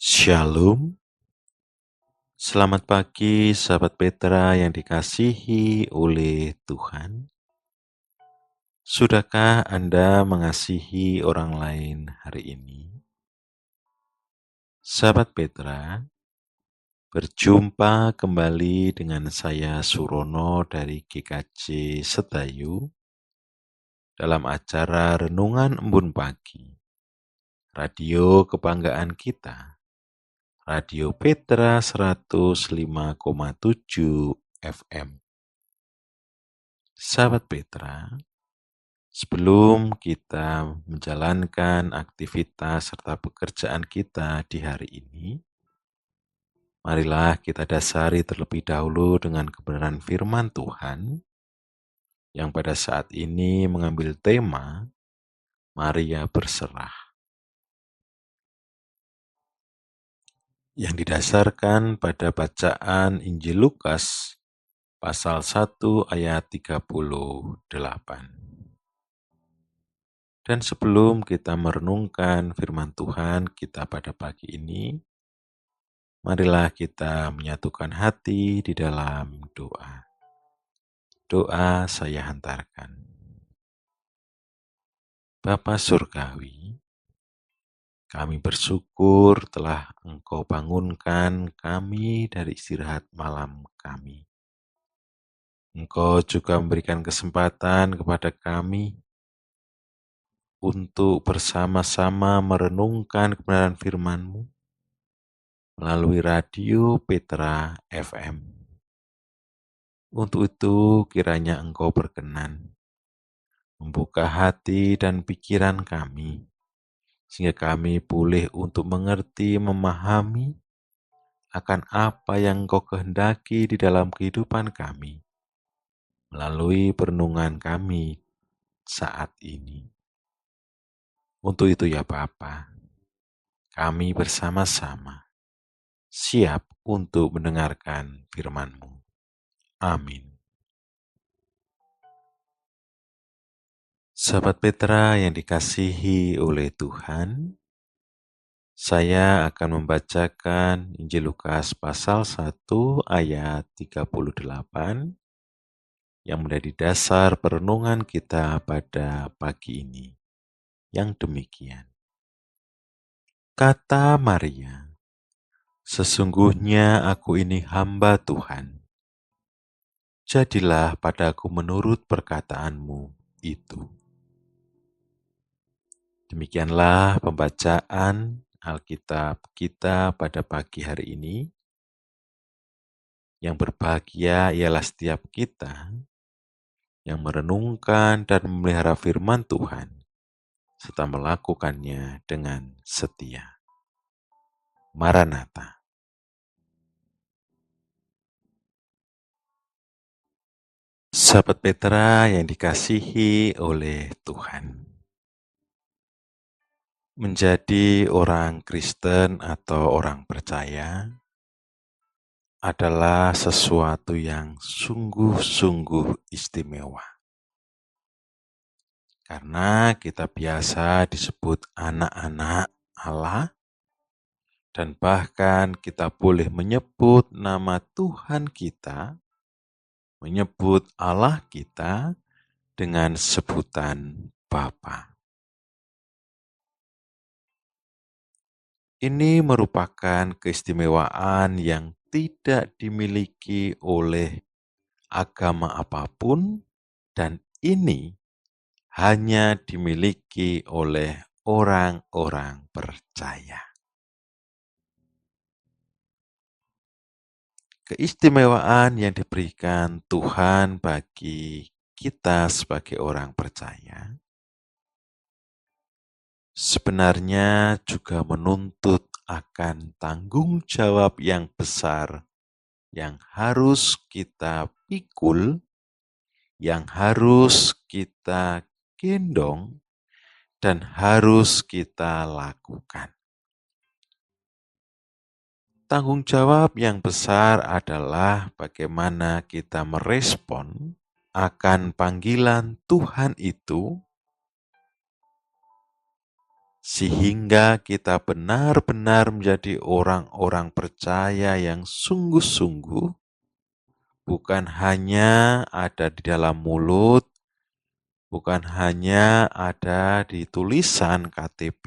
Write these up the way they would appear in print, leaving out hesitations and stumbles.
Shalom, selamat pagi sahabat Petra yang dikasihi oleh Tuhan. Sudahkah Anda mengasihi orang lain hari ini? Sahabat Petra, berjumpa kembali dengan saya Surono dari GKJ Setayu dalam acara Renungan Embun Pagi, radio kebanggaan kita, Radio Petra 105,7 FM. Sahabat Petra, sebelum kita menjalankan aktivitas serta pekerjaan kita di hari ini, marilah kita dasari terlebih dahulu dengan kebenaran firman Tuhan yang pada saat ini mengambil tema Maria berserah, yang didasarkan pada bacaan Injil Lukas pasal 1 ayat 38. Dan sebelum kita merenungkan firman Tuhan kita pada pagi ini, marilah kita menyatukan hati di dalam doa. Doa saya hantarkan. Bapa Surgawi, kami bersyukur telah Engkau bangunkan kami dari istirahat malam kami. Engkau juga memberikan kesempatan kepada kami untuk bersama-sama merenungkan kebenaran firman-Mu melalui radio Petra FM. Untuk itu kiranya Engkau berkenan membuka hati dan pikiran kami, sehingga kami boleh untuk mengerti, memahami akan apa yang Engkau kehendaki di dalam kehidupan kami, melalui perenungan kami saat ini. Untuk itu ya Bapa, kami bersama-sama siap untuk mendengarkan firman-Mu. Amin. Sahabat Petra yang dikasihi oleh Tuhan, saya akan membacakan Injil Lukas pasal 1 ayat 38 yang menjadi dasar perenungan kita pada pagi ini. Yang demikian. Kata Maria, "Sesungguhnya aku ini hamba Tuhan. Jadilah padaku menurut perkataanmu itu." Demikianlah pembacaan Alkitab kita pada pagi hari ini. Yang berbahagia ialah setiap kita yang merenungkan dan memelihara firman Tuhan, serta melakukannya dengan setia. Maranatha. Sahabat Petra yang dikasihi oleh Tuhan. Menjadi orang Kristen atau orang percaya adalah sesuatu yang sungguh-sungguh istimewa. Karena kita biasa disebut anak-anak Allah, dan bahkan kita boleh menyebut nama Tuhan kita, menyebut Allah kita dengan sebutan Bapa. Ini merupakan keistimewaan yang tidak dimiliki oleh agama apapun, dan ini hanya dimiliki oleh orang-orang percaya. Keistimewaan yang diberikan Tuhan bagi kita sebagai orang percaya sebenarnya juga menuntut akan tanggung jawab yang besar yang harus kita pikul, yang harus kita gendong, dan harus kita lakukan. Tanggung jawab yang besar adalah bagaimana kita merespon akan panggilan Tuhan itu sehingga kita benar-benar menjadi orang-orang percaya yang sungguh-sungguh, bukan hanya ada di dalam mulut, bukan hanya ada di tulisan KTP,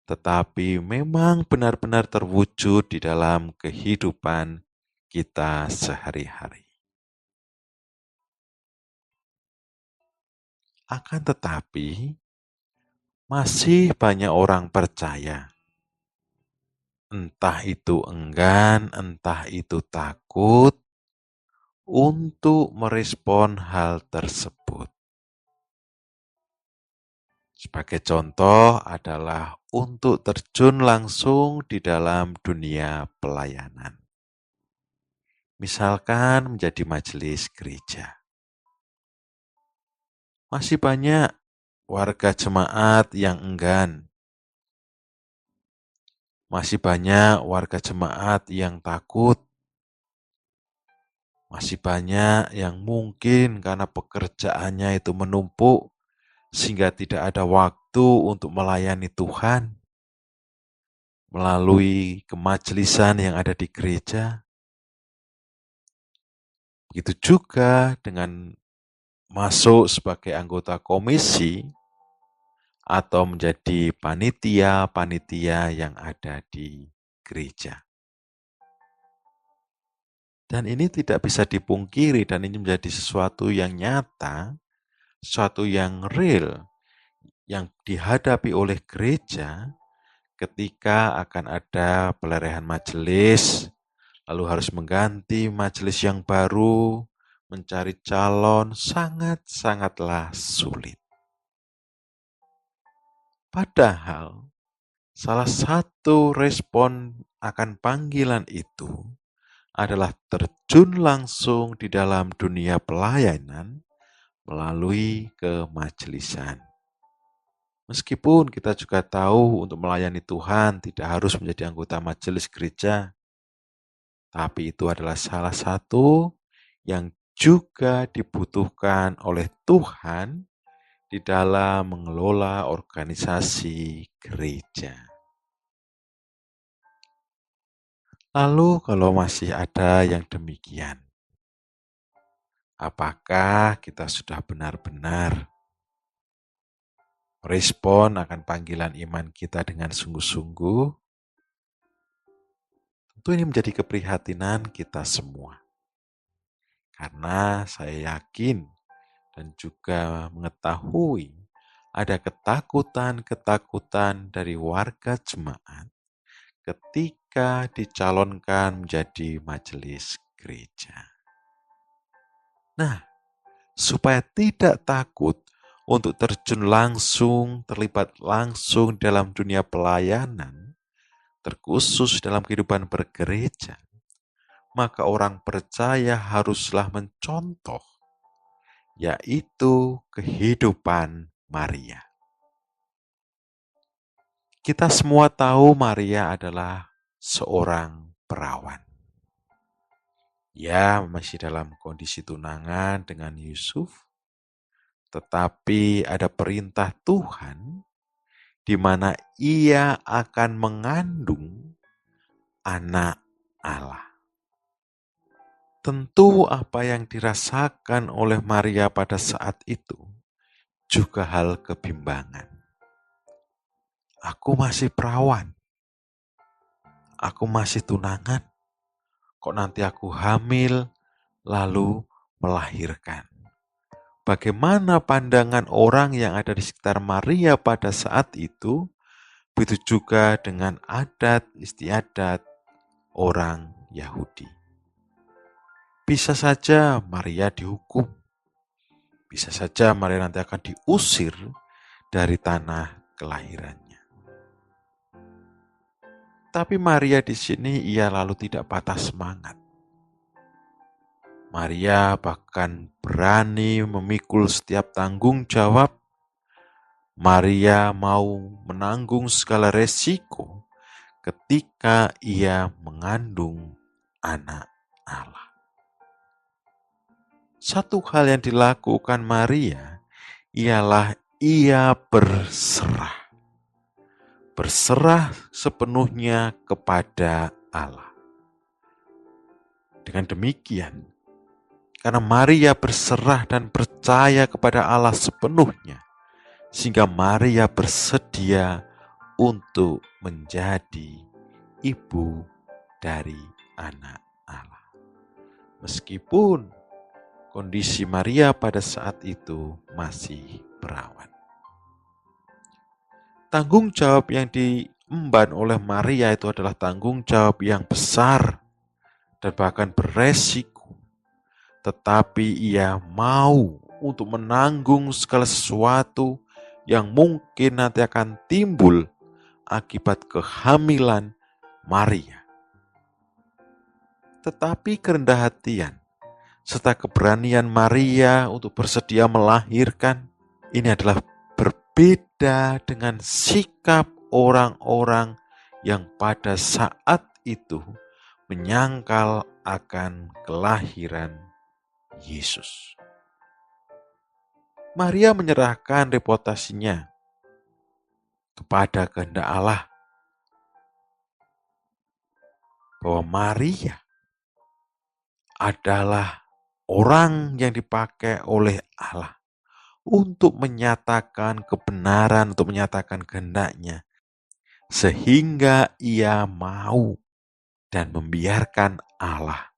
tetapi memang benar-benar terwujud di dalam kehidupan kita sehari-hari. Akan tetapi, masih banyak orang percaya, entah itu enggan, entah itu takut, untuk merespon hal tersebut. Sebagai contoh adalah untuk terjun langsung di dalam dunia pelayanan. Misalkan menjadi majelis gereja. Masih banyak warga jemaat yang enggan. Masih banyak warga jemaat yang takut. Masih banyak yang mungkin karena pekerjaannya itu menumpuk, sehingga tidak ada waktu untuk melayani Tuhan melalui kemajelisan yang ada di gereja. Begitu juga dengan masuk sebagai anggota komisi atau menjadi panitia-panitia yang ada di gereja. Dan ini tidak bisa dipungkiri dan ini menjadi sesuatu yang nyata, sesuatu yang real, yang dihadapi oleh gereja ketika akan ada pelerahan majelis, lalu harus mengganti majelis yang baru, mencari calon sangat-sangatlah sulit. Padahal, salah satu respon akan panggilan itu adalah terjun langsung di dalam dunia pelayanan melalui kemajelisan. Meskipun kita juga tahu untuk melayani Tuhan tidak harus menjadi anggota majelis gereja, tapi itu adalah salah satu yang juga dibutuhkan oleh Tuhan di dalam mengelola organisasi gereja. Lalu kalau masih ada yang demikian, apakah kita sudah benar-benar merespon akan panggilan iman kita dengan sungguh-sungguh? Tentu ini menjadi keprihatinan kita semua. Karena saya yakin dan juga mengetahui ada ketakutan-ketakutan dari warga jemaat ketika dicalonkan menjadi majelis gereja. Nah, supaya tidak takut untuk terjun langsung, terlibat langsung dalam dunia pelayanan, terkhusus dalam kehidupan bergereja, maka orang percaya haruslah mencontoh, yaitu kehidupan Maria. Kita semua tahu Maria adalah seorang perawan. Ya, masih dalam kondisi tunangan dengan Yusuf, tetapi ada perintah Tuhan di mana ia akan mengandung anak Allah. Tentu apa yang dirasakan oleh Maria pada saat itu juga hal kebimbangan. Aku masih perawan, aku masih tunangan, kok nanti aku hamil lalu melahirkan. Bagaimana pandangan orang yang ada di sekitar Maria pada saat itu, begitu juga dengan adat istiadat orang Yahudi. Bisa saja Maria dihukum, bisa saja Maria nanti akan diusir dari tanah kelahirannya. Tapi Maria di sini ia lalu tidak patah semangat. Maria bahkan berani memikul setiap tanggung jawab. Maria mau menanggung segala resiko ketika ia mengandung anak Allah. Satu hal yang dilakukan Maria ialah ia berserah. berserah sepenuhnya kepada Allah. Dengan demikian, karena Maria berserah dan percaya kepada Allah sepenuhnya, sehingga Maria bersedia untuk menjadi ibu dari anak Allah. Meskipun kondisi Maria pada saat itu masih perawan. Tanggung jawab yang diemban oleh Maria itu adalah tanggung jawab yang besar dan bahkan beresiko. Tetapi ia mau untuk menanggung segala sesuatu yang mungkin nanti akan timbul akibat kehamilan Maria. Tetapi kerendahan hatian serta keberanian Maria untuk bersedia melahirkan ini adalah berbeda dengan sikap orang-orang yang pada saat itu menyangkal akan kelahiran Yesus. Maria menyerahkan reputasinya kepada kehendak Allah, bahwa Maria adalah orang yang dipakai oleh Allah untuk menyatakan kebenaran, untuk menyatakan kehendaknya, sehingga ia mau dan membiarkan Allah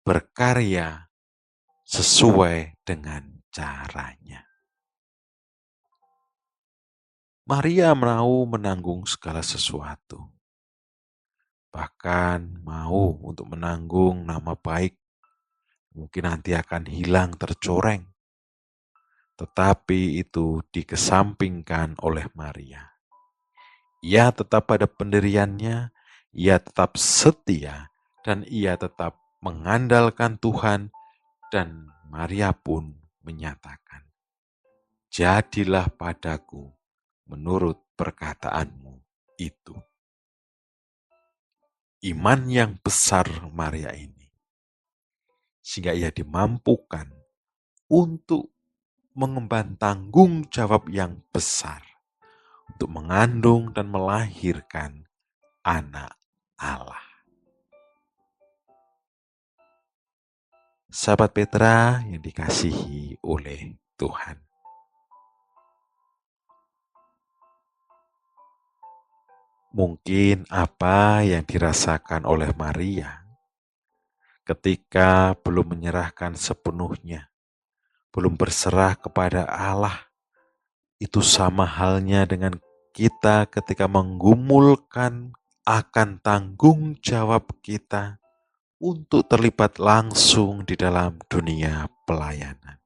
berkarya sesuai dengan caranya. Maria mau menanggung segala sesuatu, bahkan mau untuk menanggung nama baik, mungkin nanti akan hilang tercoreng, tetapi itu dikesampingkan oleh Maria. Ia tetap pada pendiriannya, ia tetap setia, dan ia tetap mengandalkan Tuhan, dan Maria pun menyatakan, "Jadilah padaku menurut perkataanmu itu." Iman yang besar Maria ini, sehingga ia dimampukan untuk mengemban tanggung jawab yang besar untuk mengandung dan melahirkan anak Allah. Sahabat Petra yang dikasihi oleh Tuhan. Mungkin apa yang dirasakan oleh Maria ketika belum menyerahkan sepenuhnya, belum berserah kepada Allah, itu sama halnya dengan kita ketika menggumulkan akan tanggung jawab kita untuk terlibat langsung di dalam dunia pelayanan.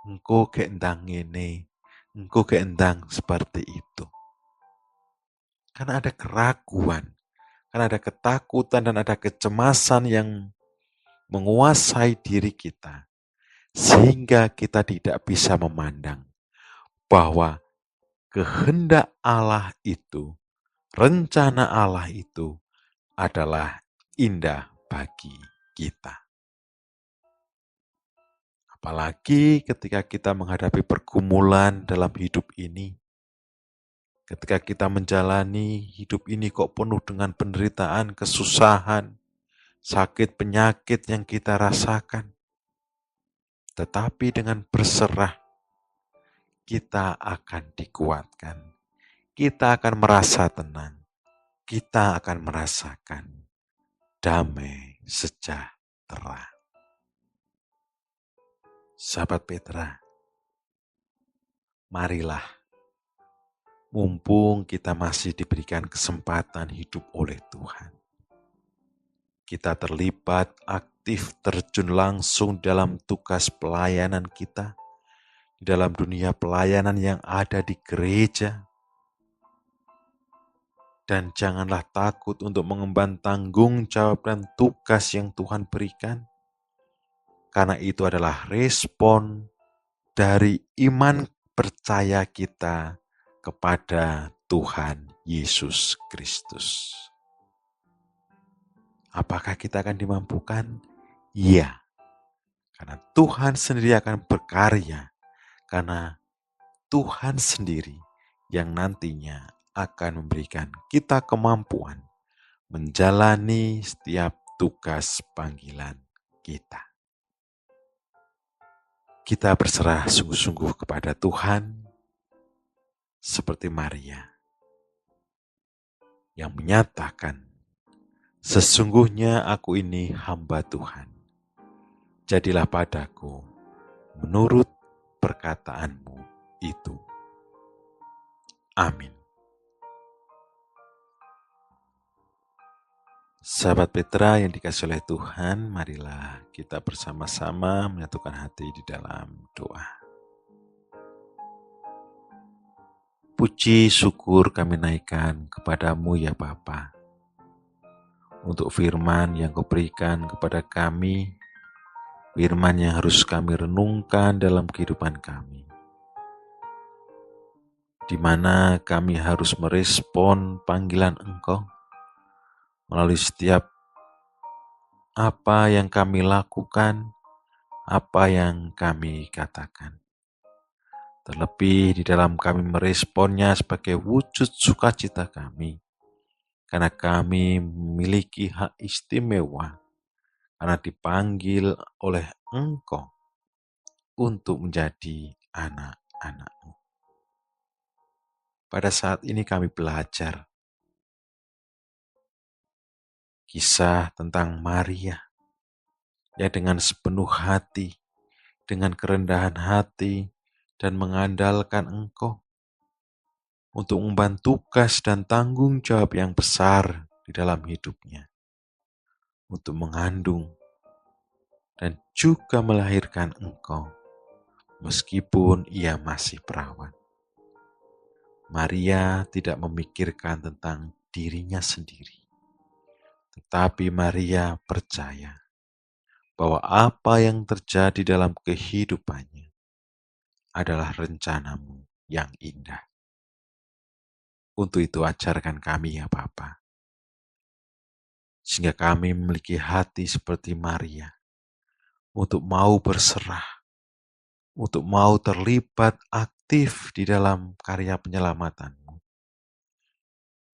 Engkau keendang ini, engkau keendang seperti itu. Karena ada keraguan, karena ada ketakutan dan ada kecemasan yang menguasai diri kita, sehingga kita tidak bisa memandang bahwa kehendak Allah itu, rencana Allah itu adalah indah bagi kita. Apalagi ketika kita menghadapi pergumulan dalam hidup ini, ketika kita menjalani hidup ini kok penuh dengan penderitaan, kesusahan, sakit, penyakit yang kita rasakan. Tetapi dengan berserah, kita akan dikuatkan. Kita akan merasa tenang. Kita akan merasakan damai sejahtera. Sahabat Petra, marilah, mumpung kita masih diberikan kesempatan hidup oleh Tuhan, kita terlibat aktif terjun langsung dalam tugas pelayanan kita, dalam dunia pelayanan yang ada di gereja. Dan janganlah takut untuk mengemban tanggung jawab dan tugas yang Tuhan berikan. Karena itu adalah respon dari iman percaya kita kepada Tuhan Yesus Kristus. Apakah kita akan dimampukan? Iya. Karena Tuhan sendiri akan berkarya. Karena Tuhan sendiri yang nantinya akan memberikan kita kemampuan menjalani setiap tugas panggilan kita. Kita berserah sungguh-sungguh kepada Tuhan seperti Maria yang menyatakan, "Sesungguhnya aku ini hamba Tuhan. Jadilah padaku menurut perkataanmu itu." Amin. Sahabat Petra yang dikasihi oleh Tuhan, marilah kita bersama-sama menyatukan hati di dalam doa. Puji syukur kami naikkan kepadamu ya Bapa, untuk firman yang Kau berikan kepada kami, firman yang harus kami renungkan dalam kehidupan kami, di mana kami harus merespon panggilan Engkau melalui setiap apa yang kami lakukan, apa yang kami katakan. Terlebih di dalam kami meresponnya sebagai wujud sukacita kami, karena kami memiliki hak istimewa, karena dipanggil oleh Engkau untuk menjadi anak-anak-Mu. Pada saat ini kami belajar kisah tentang Maria yang dengan sepenuh hati, dengan kerendahan hati, dan mengandalkan Engkau untuk memban tugas dan tanggung jawab yang besar di dalam hidupnya, untuk mengandung dan juga melahirkan Engkau, meskipun ia masih perawan. Maria tidak memikirkan tentang dirinya sendiri, tetapi Maria percaya bahwa apa yang terjadi dalam kehidupannya adalah rencana-Mu yang indah. Untuk itu ajarkan kami ya Bapa, sehingga kami memiliki hati seperti Maria, untuk mau berserah, untuk mau terlibat aktif di dalam karya penyelamatan-Mu,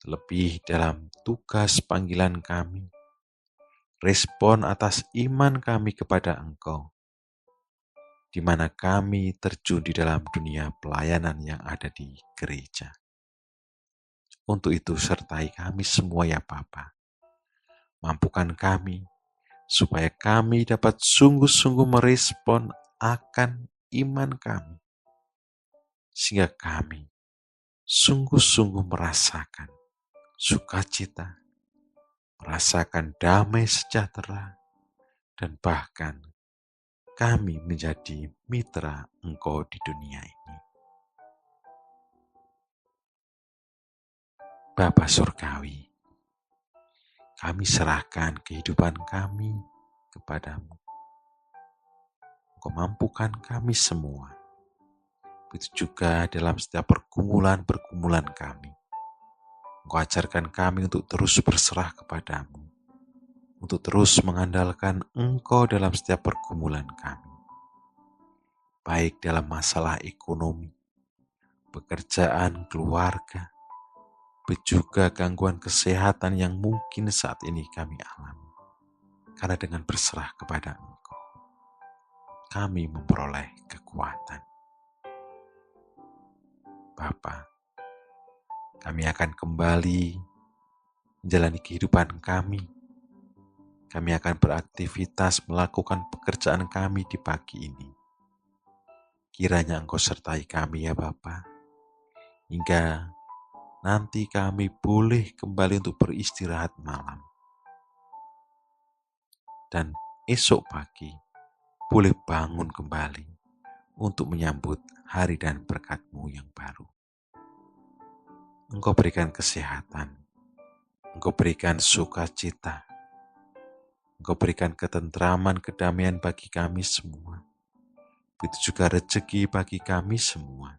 lebih dalam tugas panggilan kami, respon atas iman kami kepada Engkau, di mana kami terjun di dalam dunia pelayanan yang ada di gereja. Untuk itu sertai kami semua ya Bapa. Mampukan kami supaya kami dapat sungguh-sungguh merespon akan iman kami, sehingga kami sungguh-sungguh merasakan sukacita, merasakan damai sejahtera, dan bahkan kami menjadi mitra Engkau di dunia ini. Bapa Surgawi, kami serahkan kehidupan kami kepadamu. Engkau mampukan kami semua. Begitu juga dalam setiap pergumulan-pergumulan kami. Engkau ajarkan kami untuk terus berserah kepadamu, untuk terus mengandalkan Engkau dalam setiap pergumulan kami. Baik dalam masalah ekonomi, pekerjaan, keluarga, juga gangguan kesehatan yang mungkin saat ini kami alami. Karena dengan berserah kepada Engkau, kami memperoleh kekuatan. Bapa, kami akan kembali menjalani kehidupan kami. Kami akan beraktivitas melakukan pekerjaan kami di pagi ini. Kiranya Engkau sertai kami ya Bapa, hingga nanti kami boleh kembali untuk beristirahat malam. Dan esok pagi boleh bangun kembali untuk menyambut hari dan berkat-Mu yang baru. Engkau berikan kesehatan, Engkau berikan sukacita, Engkau berikan ketentraman, kedamaian bagi kami semua. Begitu juga rezeki bagi kami semua,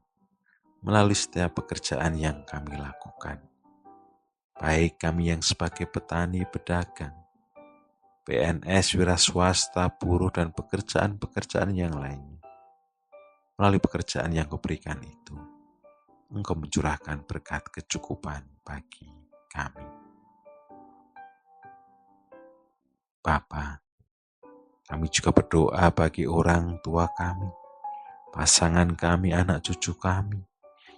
melalui setiap pekerjaan yang kami lakukan. Baik kami yang sebagai petani, pedagang, PNS, wira swasta, buruh, dan pekerjaan-pekerjaan yang lainnya. Melalui pekerjaan yang Kau berikan itu, Engkau mencurahkan berkat kecukupan bagi kami. Bapa, kami juga berdoa bagi orang tua kami, pasangan kami, anak cucu kami.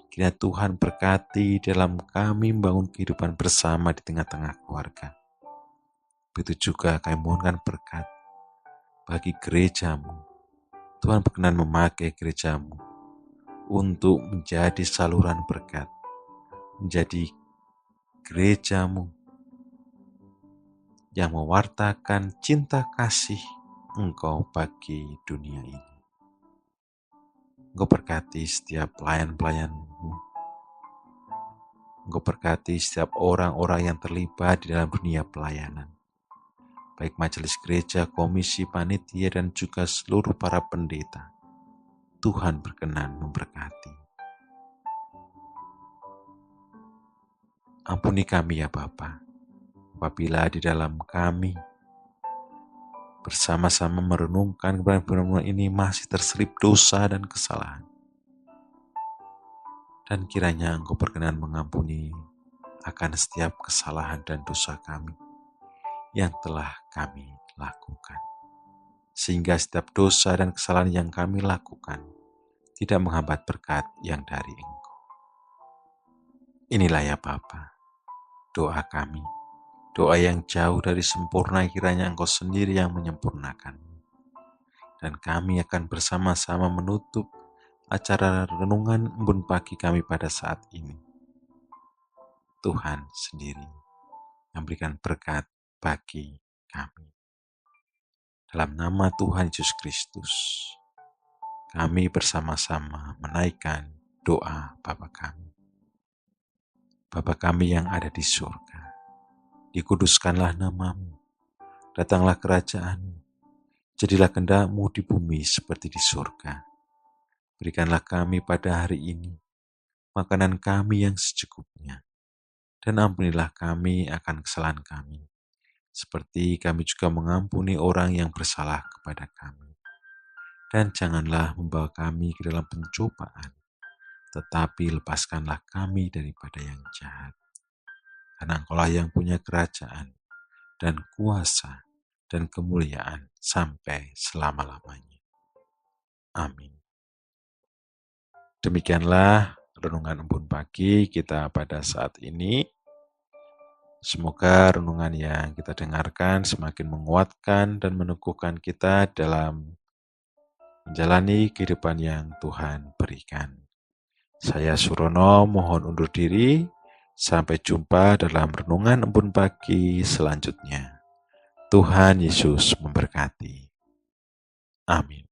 Kiranya Tuhan berkati dalam kami membangun kehidupan bersama di tengah-tengah keluarga. Begitu juga kami mohonkan berkat bagi gerejamu. Tuhan berkenan memakai gerejamu untuk menjadi saluran berkat, menjadi gerejamu yang mewartakan cinta kasih Engkau bagi dunia ini. Engkau berkati setiap pelayan-pelayan-Mu. Engkau berkati setiap orang-orang yang terlibat di dalam dunia pelayanan. Baik majelis gereja, komisi, panitia, dan juga seluruh para pendeta. Tuhan berkenan memberkati. Ampuni kami ya Bapa, apabila di dalam kami bersama-sama merenungkan kebenaran firman ini masih terselip dosa dan kesalahan. Dan kiranya Engkau berkenan mengampuni akan setiap kesalahan dan dosa kami yang telah kami lakukan. Sehingga setiap dosa dan kesalahan yang kami lakukan tidak menghambat berkat yang dari Engkau. Inilah ya Bapa, doa kami. Doa yang jauh dari sempurna, kiranya Engkau sendiri yang menyempurnakan. Dan kami akan bersama-sama menutup acara renungan embun pagi kami pada saat ini. Tuhan sendiri yang memberikan berkat bagi kami. Dalam nama Tuhan Yesus Kristus, kami bersama-sama menaikkan doa Bapa kami. Bapa kami yang ada di surga, dikuduskanlah nama-Mu, datanglah kerajaan-Mu, jadilah kehendak-Mu di bumi seperti di surga. Berikanlah kami pada hari ini makanan kami yang secukupnya, dan ampunilah kami akan kesalahan kami, seperti kami juga mengampuni orang yang bersalah kepada kami. Dan janganlah membawa kami ke dalam pencobaan, tetapi lepaskanlah kami daripada yang jahat. Karena Engkaulah yang punya kerajaan, dan kuasa, dan kemuliaan sampai selama-lamanya. Amin. Demikianlah renungan embun pagi kita pada saat ini. Semoga renungan yang kita dengarkan semakin menguatkan dan meneguhkan kita dalam menjalani kehidupan yang Tuhan berikan. Saya Surono mohon undur diri. Sampai jumpa dalam renungan embun pagi selanjutnya. Tuhan Yesus memberkati. Amin.